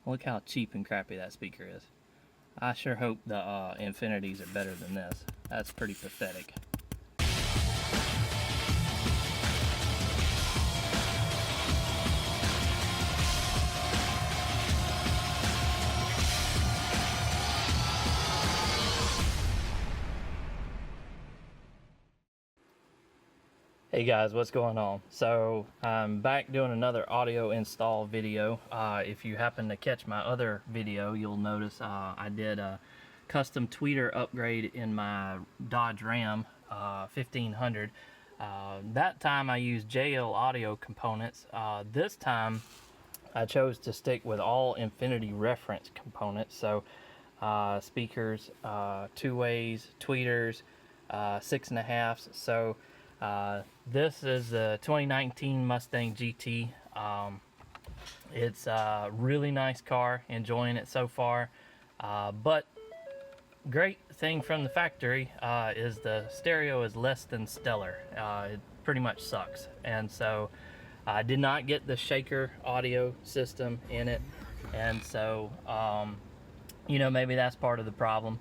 Look how cheap and crappy that speaker is. I sure hope the Infinities are better than this. That's pretty pathetic. Hey guys, what's going on? So I'm back doing another audio install video. If you happen to catch my other video, you'll notice I did a custom tweeter upgrade in my Dodge Ram 1500. That time I used JL audio components. This time I chose to stick with all Infinity reference components. So speakers, two-ways, tweeters, 6.5s. So this is the 2019 Mustang GT. It's a really nice car, enjoying it so far. But great thing from the factory is the stereo is less than stellar. It pretty much sucks. And so I did not get the shaker audio system in it. And so, you know, maybe that's part of the problem.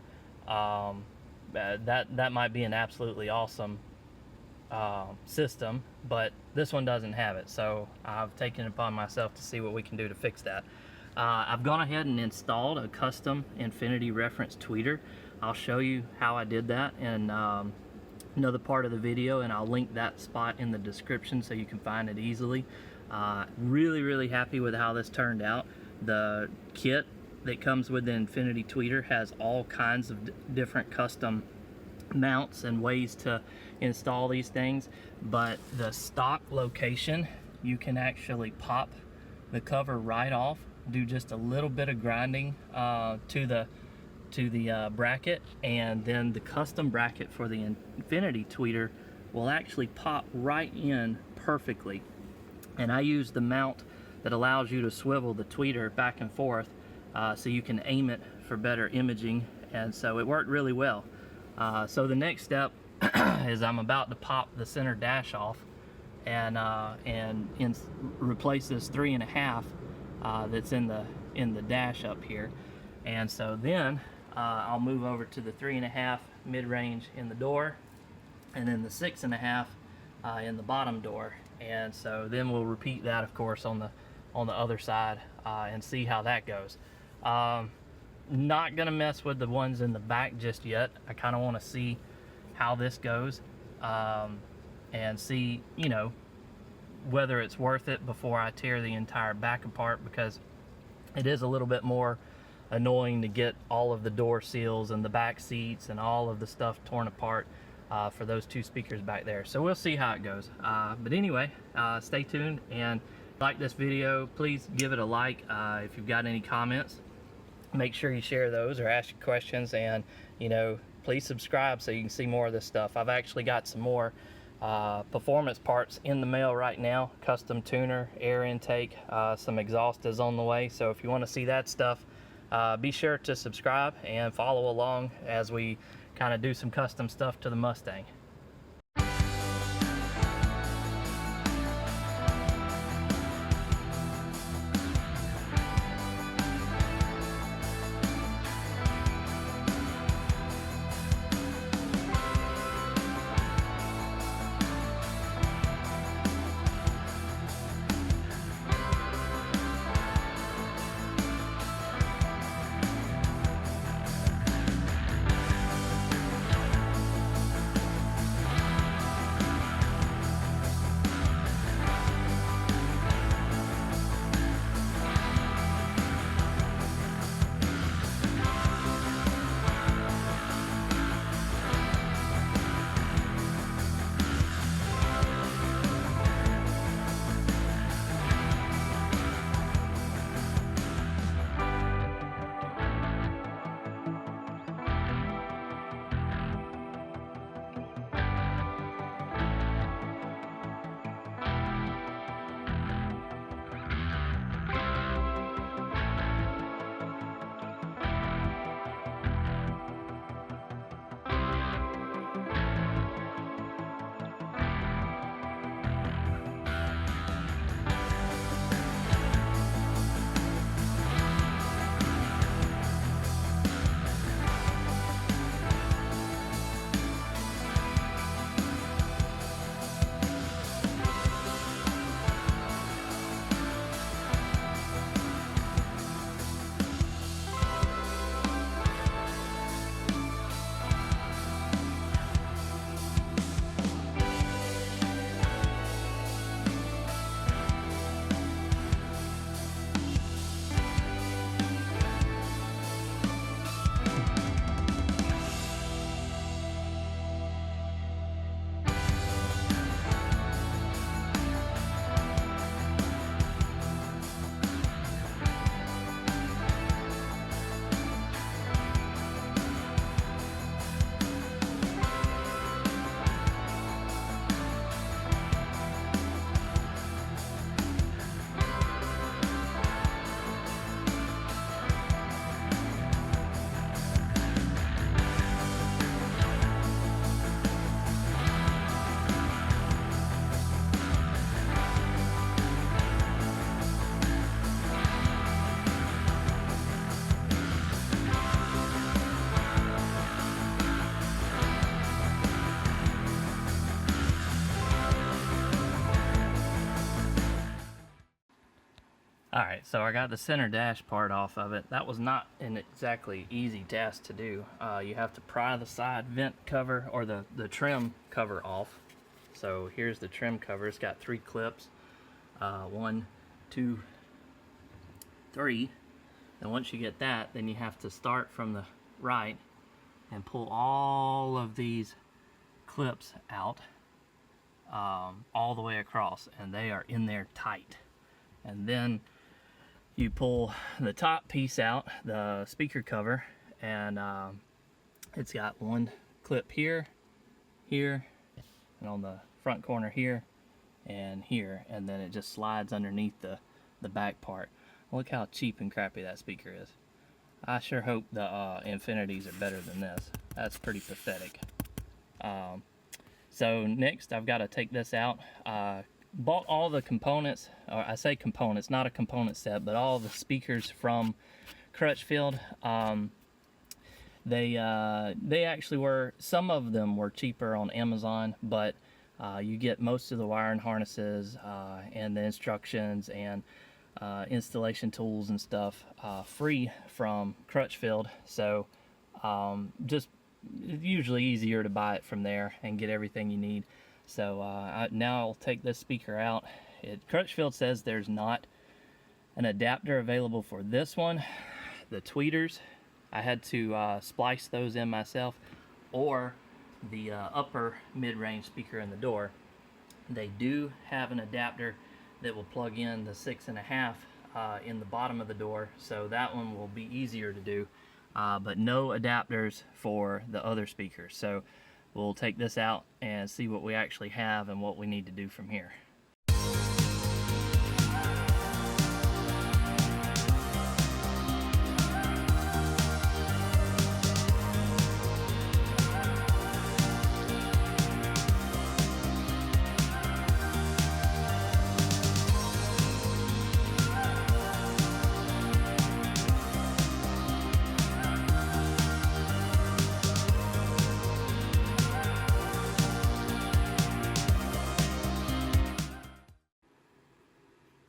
That might be an absolutely awesome system, but this one doesn't have it, so I've taken it upon myself to see what we can do to fix that. I've gone ahead and installed a custom Infinity reference tweeter. I'll show you how I did that in another part of the video, and I'll link that spot in the description so you can find it easily. Really happy with how this turned out. The kit that comes with the Infinity tweeter has all kinds of different custom mounts and ways to install these things, but the stock location, you can actually pop the cover right off, do just a little bit of grinding to the bracket, and then the custom bracket for the Infinity tweeter will actually pop right in perfectly. And I use the mount that allows you to swivel the tweeter back and forth so you can aim it for better imaging, and so it worked really well. So the next step is I'm about to pop the center dash off and replace this 3.5 that's in the dash up here. And so then I'll move over to the 3.5 mid-range in the door, and then the 6.5 in the bottom door. And so then we'll repeat that, of course, on the other side and see how that goes. Not gonna mess with the ones in the back just yet. I kind of want to see how this goes and see, you know, whether it's worth it before I tear the entire back apart, because it is a little bit more annoying to get all of the door seals and the back seats and all of the stuff torn apart for those two speakers back there. So we'll see how it goes. But anyway, stay tuned, and like this video, please give it a like. If you've got any comments, make sure you share those or ask your questions, and you know, please subscribe so you can see more of this stuff. I've actually got some more performance parts in the mail right now. Custom tuner, air intake, some exhaust is on the way. So if you want to see that stuff, be sure to subscribe and follow along as we kind of do some custom stuff to the Mustang. Alright, so I got the center dash part off of it. That was not an exactly easy task to do. You have to pry the side vent cover, or the trim cover off. So here's the trim cover. It's got 3 clips. 1, 2, 3. And once you get that, then you have to start from the right and pull all of these clips out all the way across, and they are in there tight. And then you pull the top piece out, the speaker cover, and it's got 1 clip here, here, and on the front corner here, and here, and then it just slides underneath the back part. Look how cheap and crappy that speaker is. I sure hope the Infinities are better than this. That's pretty pathetic. So next I've got to take this out. Bought all the components, or I say components, not a component set, but all the speakers from Crutchfield. They actually were, some of them were cheaper on Amazon, but you get most of the wiring harnesses and the instructions and installation tools and stuff free from Crutchfield. So just usually easier to buy it from there and get everything you need. So now I'll take this speaker out. Crutchfield says there's not an adapter available for this one. The tweeters, I had to splice those in myself, or the upper mid-range speaker in the door. They do have an adapter that will plug in the 6.5 in the bottom of the door, so that one will be easier to do, but no adapters for the other speakers. So we'll take this out and see what we actually have and what we need to do from here.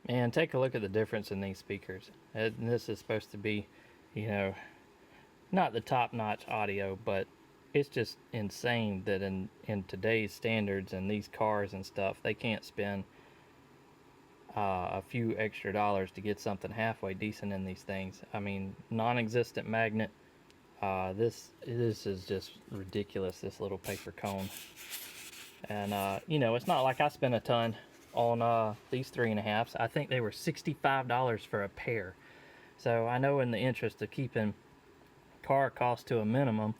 And take a look at the difference in these speakers. And this is supposed to be, you know, not the top-notch audio, but it's just insane that in today's standards and these cars and stuff, they can't spend a few extra dollars to get something halfway decent in these things. I mean, non-existent magnet. This is just ridiculous, this little paper cone. And you know, it's not like I spent a ton on these 3.5s. I think they were $65 for a pair. So I know, in the interest of keeping car costs to a minimum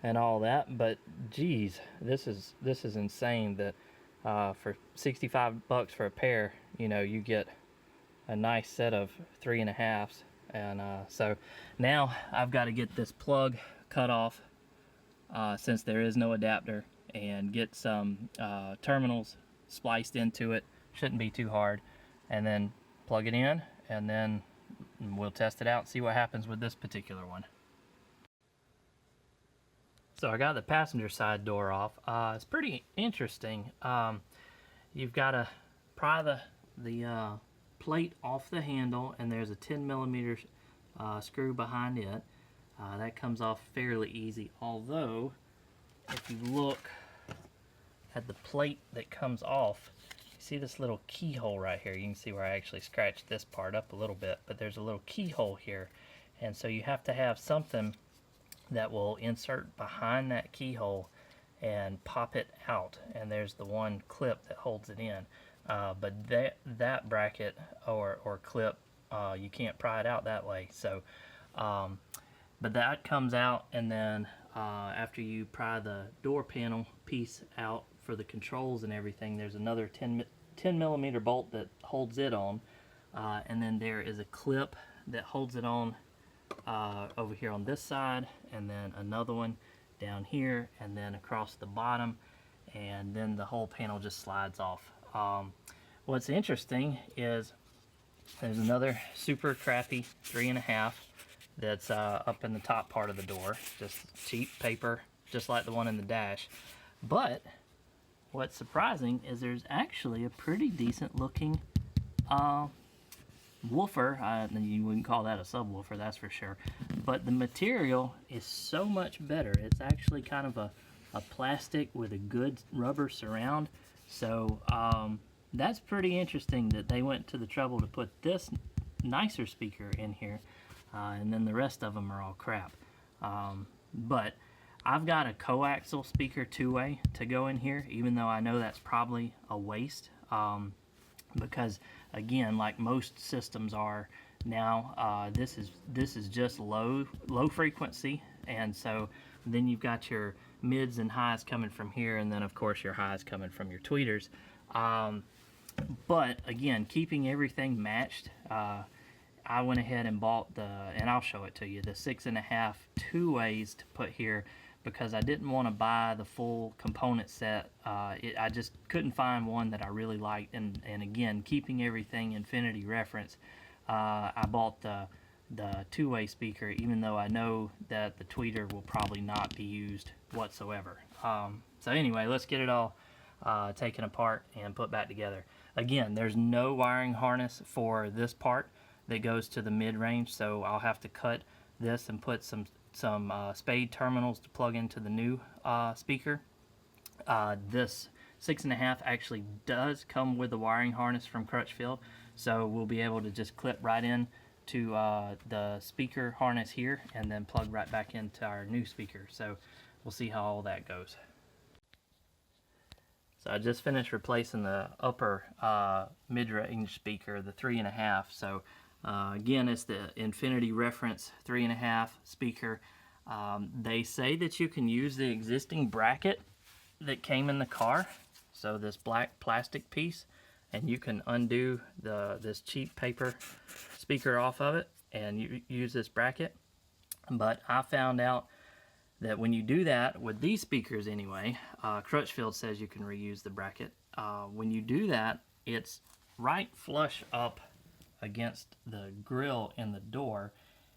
and all that, but geez, this is insane that for $65 for a pair, you know, you get a nice set of 3.5s. And so now I've got to get this plug cut off since there is no adapter, and get some terminals spliced into it. Shouldn't be too hard, and then plug it in, and then we'll test it out and see what happens with this particular one. So I got the passenger side door off. It's pretty interesting. You've got to pry the plate off the handle, and there's a 10mm screw behind it. That comes off fairly easy, although if you look at the plate that comes off, see this little keyhole right here. You can see where I actually scratched this part up a little bit, but there's a little keyhole here, and so you have to have something that will insert behind that keyhole and pop it out, and there's the one clip that holds it in. But that bracket or clip, you can't pry it out that way. So but that comes out, and then after you pry the door panel piece out for the controls and everything, there's another 10mm bolt that holds it on, and then there is a clip that holds it on over here on this side, and then another one down here, and then across the bottom, and then the whole panel just slides off. What's interesting is there's another super crappy 3.5 that's up in the top part of the door, just cheap paper, just like the one in the dash. But what's surprising is there's actually a pretty decent looking woofer. You wouldn't call that a subwoofer, that's for sure. But the material is so much better. It's actually kind of a plastic with a good rubber surround. So that's pretty interesting that they went to the trouble to put this nicer speaker in here, and then the rest of them are all crap. But I've got a coaxial speaker two-way to go in here, even though I know that's probably a waste, because again, like most systems are now, this is just low frequency, and so then you've got your mids and highs coming from here, and then of course your highs coming from your tweeters. But again, keeping everything matched, I went ahead and bought and I'll show it to you, the 6.5 two-ways to put here, because I didn't want to buy the full component set. I just couldn't find one that I really liked, and again, keeping everything infinity reference, I bought the two-way speaker, even though I know that the tweeter will probably not be used whatsoever. So anyway, let's get it all taken apart and put back together. Again, there's no wiring harness for this part that goes to the mid-range, so I'll have to cut this and put some spade terminals to plug into the new speaker. This 6.5 actually does come with a wiring harness from Crutchfield, so we'll be able to just clip right in to the speaker harness here and then plug right back into our new speaker. So we'll see how all that goes. So I just finished replacing the upper mid-range speaker, the 3.5. So again, it's the Infinity Reference 3.5 speaker. They say that you can use the existing bracket that came in the car, so this black plastic piece, and you can undo this cheap paper speaker off of it and you use this bracket. But I found out that when you do that with these speakers anyway, Crutchfield says you can reuse the bracket. When you do that, it's right flush up against the grill in the door,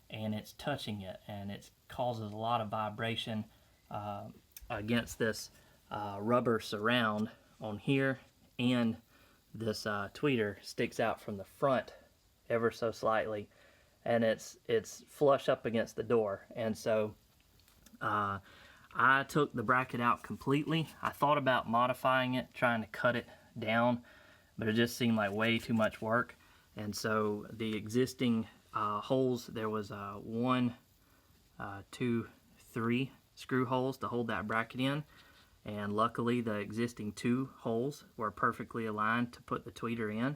and it's touching it, and it causes a lot of vibration against this rubber surround on here, and this tweeter sticks out from the front ever so slightly, and it's flush up against the door. And so I took the bracket out completely. I thought about modifying it, trying to cut it down, but it just seemed like way too much work. And so the existing holes, there was 1, 2, 3 screw holes to hold that bracket in, and luckily the existing 2 holes were perfectly aligned to put the tweeter in,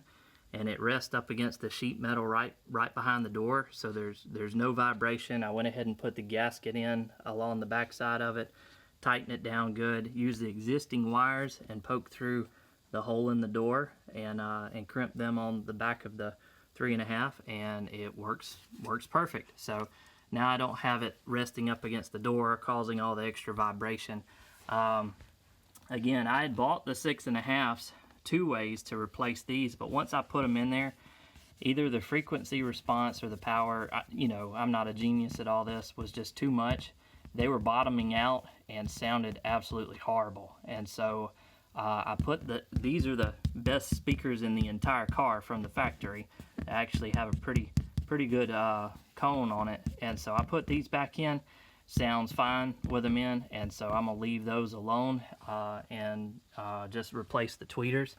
and it rests up against the sheet metal right behind the door, so there's no vibration. I went ahead and put the gasket in along the back side of it, tighten it down good, use the existing wires and poke through the hole in the door and crimp them on the back of the 3.5, and it works perfect. So now I don't have it resting up against the door, causing all the extra vibration. Again, I had bought the 6.5s two-ways to replace these, but once I put them in there, either the frequency response or the power, I'm not a genius at all this, was just too much. They were bottoming out and sounded absolutely horrible. And so I put these are the best speakers in the entire car from the factory. They actually have a pretty good cone on it, and so I put these back in. Sounds fine with them in, and so I'm gonna leave those alone and just replace the tweeters.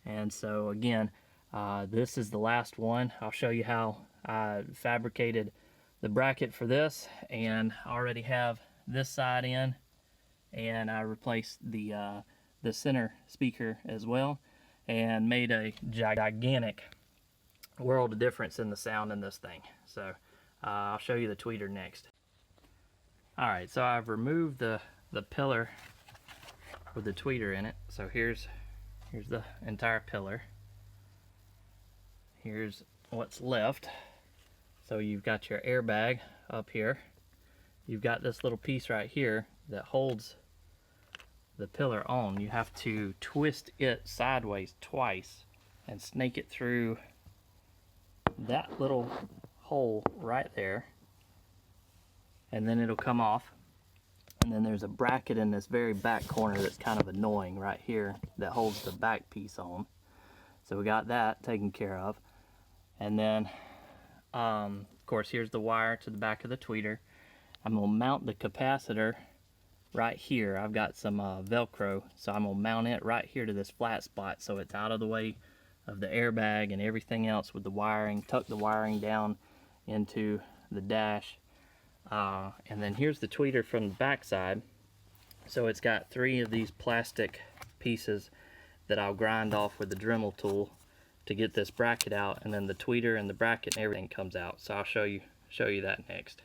And so again, this is the last one. I'll show you how I fabricated the bracket for this, and I already have this side in, and I replaced the center speaker as well, and made a gigantic world of difference in the sound in this thing. So I'll show you the tweeter next. Alright, so I've removed the pillar with the tweeter in it. So here's the entire pillar. Here's what's left. So you've got your airbag up here. You've got this little piece right here that holds the pillar on. You have to twist it sideways twice and snake it through that little hole right there, and then it'll come off. And then there's a bracket in this very back corner that's kind of annoying right here that holds the back piece on. So we got that taken care of. And then, of course, here's the wire to the back of the tweeter. I'm going to mount the capacitor right here. I've got some Velcro, so I'm going to mount it right here to this flat spot so it's out of the way of the airbag and everything else with the wiring. Tuck the wiring down into the dash. And then here's the tweeter from the back side. So it's got 3 of these plastic pieces that I'll grind off with the Dremel tool to get this bracket out, and then the tweeter and the bracket and everything comes out. So I'll show you that next.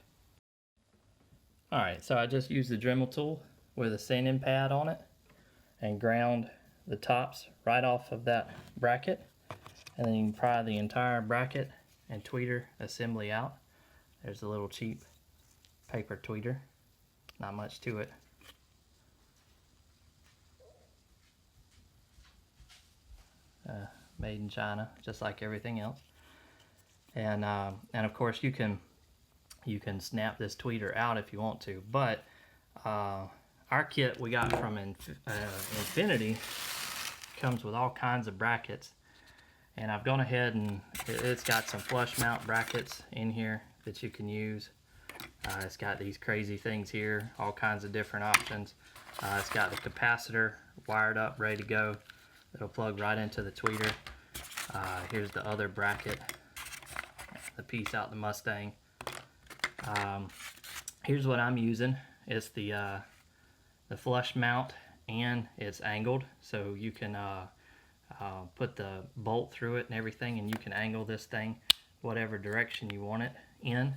Alright, so I just used the Dremel tool with a sanding pad on it and ground the tops right off of that bracket, and then you can pry the entire bracket and tweeter assembly out. There's a little cheap paper tweeter, not much to it. Made in China, just like everything else. And of course you can snap this tweeter out if you want to, but our kit we got from Infinity comes with all kinds of brackets, and I've gone ahead and it's got some flush mount brackets in here that you can use. It's got these crazy things here, all kinds of different options. It's got the capacitor wired up, ready to go. It'll plug right into the tweeter. Here's the other bracket, the piece out the Mustang. Here's what I'm using. It's the flush mount, and it's angled, so you can put the bolt through it and everything, and you can angle this thing whatever direction you want it in.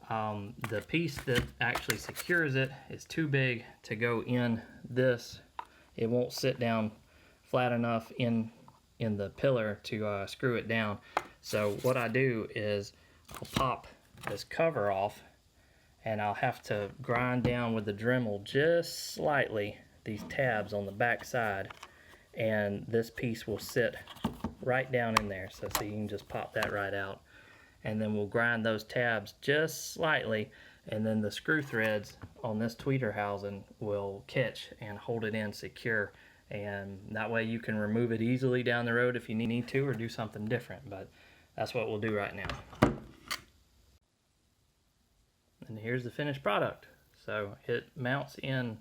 The piece that actually secures it is too big to go in this. It won't sit down flat enough in the pillar to screw it down. So what I do is I'll pop this cover off, and I'll have to grind down with the Dremel just slightly these tabs on the back side, and this piece will sit right down in there. So you can just pop that right out, and then we'll grind those tabs just slightly, and then the screw threads on this tweeter housing will catch and hold it in secure, and that way you can remove it easily down the road if you need to, or do something different. But that's what we'll do right now. And here's the finished product. So it mounts in,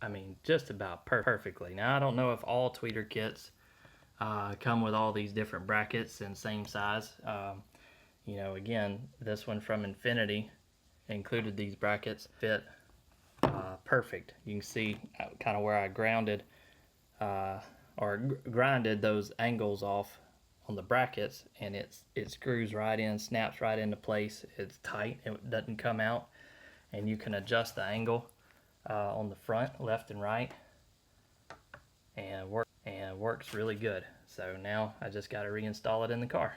I mean, just about perfectly. Now I don't know if all tweeter kits come with all these different brackets and same size. You know, again, this one from Infinity included these brackets, fit perfect. You can see kind of where I grounded or grinded those angles off on the brackets, and it screws right in, snaps right into place. It's tight, it doesn't come out, and you can adjust the angle on the front, left and right, and works really good. So now I just got to reinstall it in the car.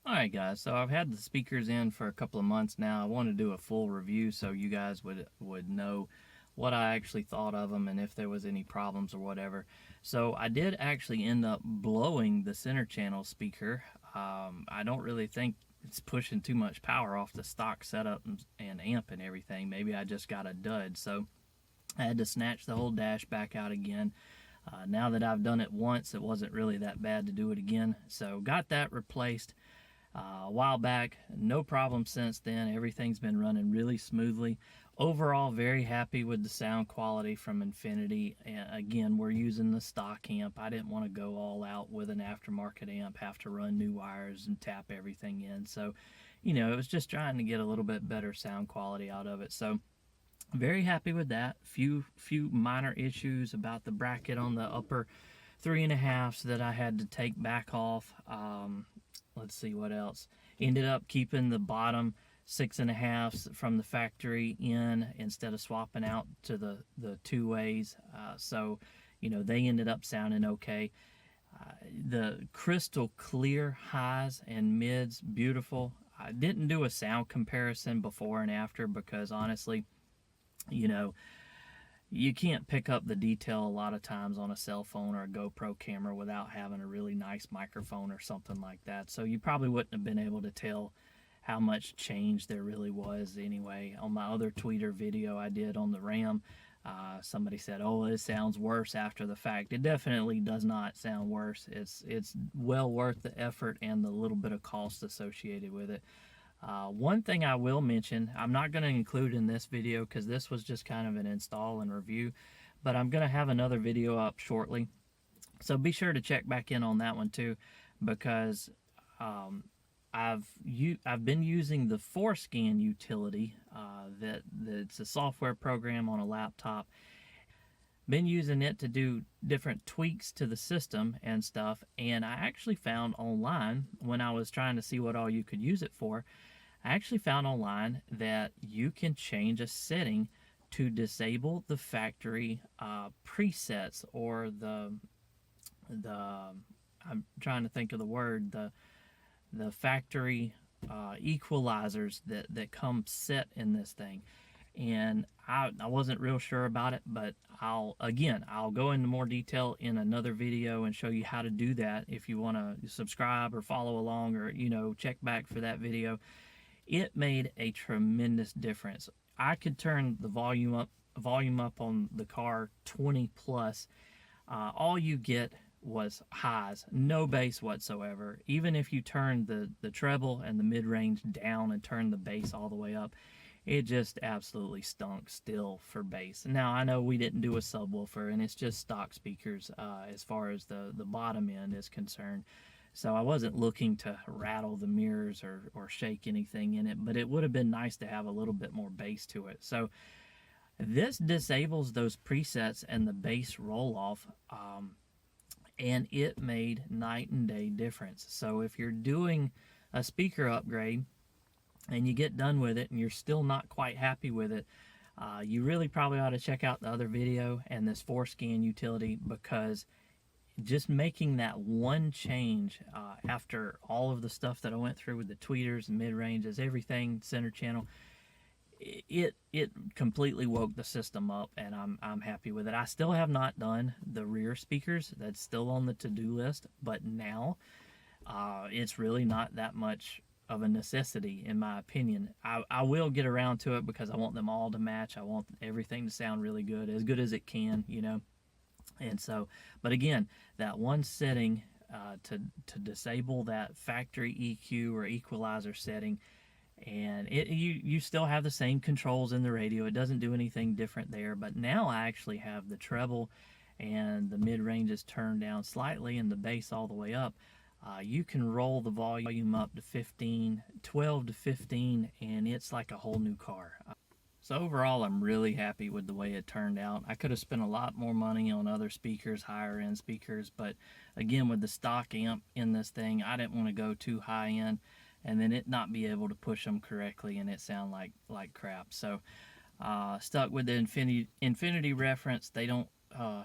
Alright guys, so I've had the speakers in for a couple of months now. I want to do a full review so you guys would know what I actually thought of them and if there was any problems or whatever. So I did actually end up blowing the center channel speaker. I don't really think it's pushing too much power off the stock setup and amp and everything. Maybe I just got a dud. So I had to snatch the whole dash back out again. Now that I've done it once, it wasn't really that bad to do it again. So got that replaced a while back. No problem since then. Everything's been running really smoothly. Overall, very happy with the sound quality from Infinity. And again, we're using the stock amp. I didn't want to go all out with an aftermarket amp, have to run new wires and tap everything in. So, you know, it was just trying to get a little bit better sound quality out of it. So, very happy with that. Few minor issues about the bracket on the upper 3.5s that I had to take back off. Let's see what else. Ended up keeping the bottom 6.5s from the factory in instead of swapping out to the 2-ways. So, you know, they ended up sounding okay. The crystal clear highs and mids, beautiful. I didn't do a sound comparison before and after because honestly, you know, you can't pick up the detail a lot of times on a cell phone or a GoPro camera without having a really nice microphone or something like that. So you probably wouldn't have been able to tell how much change there really was anyway. On my other tweeter video I did on the Ram, Somebody said, "Oh, it sounds worse after the fact." It definitely does not sound worse. It's well worth the effort and the little bit of cost associated with it. One thing I will mention, I'm not going to include in this video because this was just kind of an install and review, but I'm going to have another video up shortly. So be sure to check back in on that one too, because I've been using the Forescan utility. That's a software program on a laptop. Been using it to do different tweaks to the system and stuff, and I actually found online, when I was trying to see what all you could use it for, I actually found online that you can change a setting to disable the factory presets, or the I'm trying to think of the word, the factory equalizers that come set in this thing. And I wasn't real sure about it, but I'll go into more detail in another video and show you how to do that. If you want to subscribe or follow along, or check back for that video. It made a tremendous difference. I could turn the volume up on the car 20 plus. All you get was highs, no bass whatsoever. Even if you turn the treble and the mid-range down and turn the bass all the way up, it just absolutely stunk still for bass. Now, I know we didn't do a subwoofer, and it's just stock speakers as far as the bottom end is concerned. So I wasn't looking to rattle the mirrors or shake anything in it, but it would have been nice to have a little bit more bass to it. So this disables those presets and the bass roll-off, and it made night and day difference. So if you're doing a speaker upgrade and you get done with it and you're still not quite happy with it, you really probably ought to check out the other video and this Forescan utility, because just making that one change after all of the stuff that I went through with the tweeters and mid-ranges, everything, center channel, it completely woke the system up, and I'm happy with it. I still have not done the rear speakers. That's still on the to-do list, but now it's really not that much of a necessity, in my opinion. I will get around to it because I want them all to match. I want everything to sound really good as it can, And so, but again, that one setting to disable that factory EQ or equalizer setting, and you still have the same controls in the radio. It doesn't do anything different there, but now I actually have the treble and the mid-range is turned down slightly and the bass all the way up. You can roll the volume up to 15, 12 to 15, and it's like a whole new car. So overall, I'm really happy with the way it turned out. I could have spent a lot more money on other speakers, higher end speakers, but again, with the stock amp in this thing, I didn't want to go too high end and then it not be able to push them correctly and it sound like crap. So stuck with the Infinity reference. They don't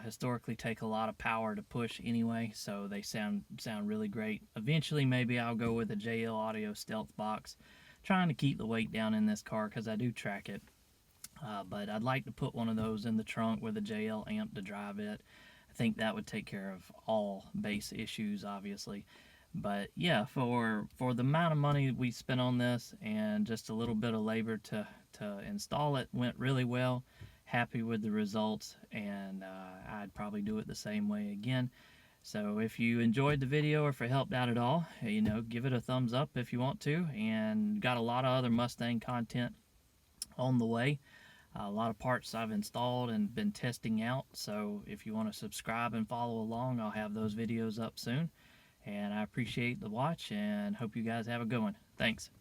historically take a lot of power to push anyway, so they sound really great. Eventually, maybe I'll go with a JL Audio Stealth box, trying to keep the weight down in this car because I do track it. But I'd like to put one of those in the trunk with a JL amp to drive it. I think that would take care of all bass issues, obviously. But yeah, for the amount of money we spent on this and just a little bit of labor to install it, went really well. Happy with the results, and I'd probably do it the same way again. So if you enjoyed the video or if it helped out at all, give it a thumbs up if you want to. And got a lot of other Mustang content on the way. A lot of parts I've installed and been testing out. So if you want to subscribe and follow along, I'll have those videos up soon. And I appreciate the watch and hope you guys have a good one. Thanks.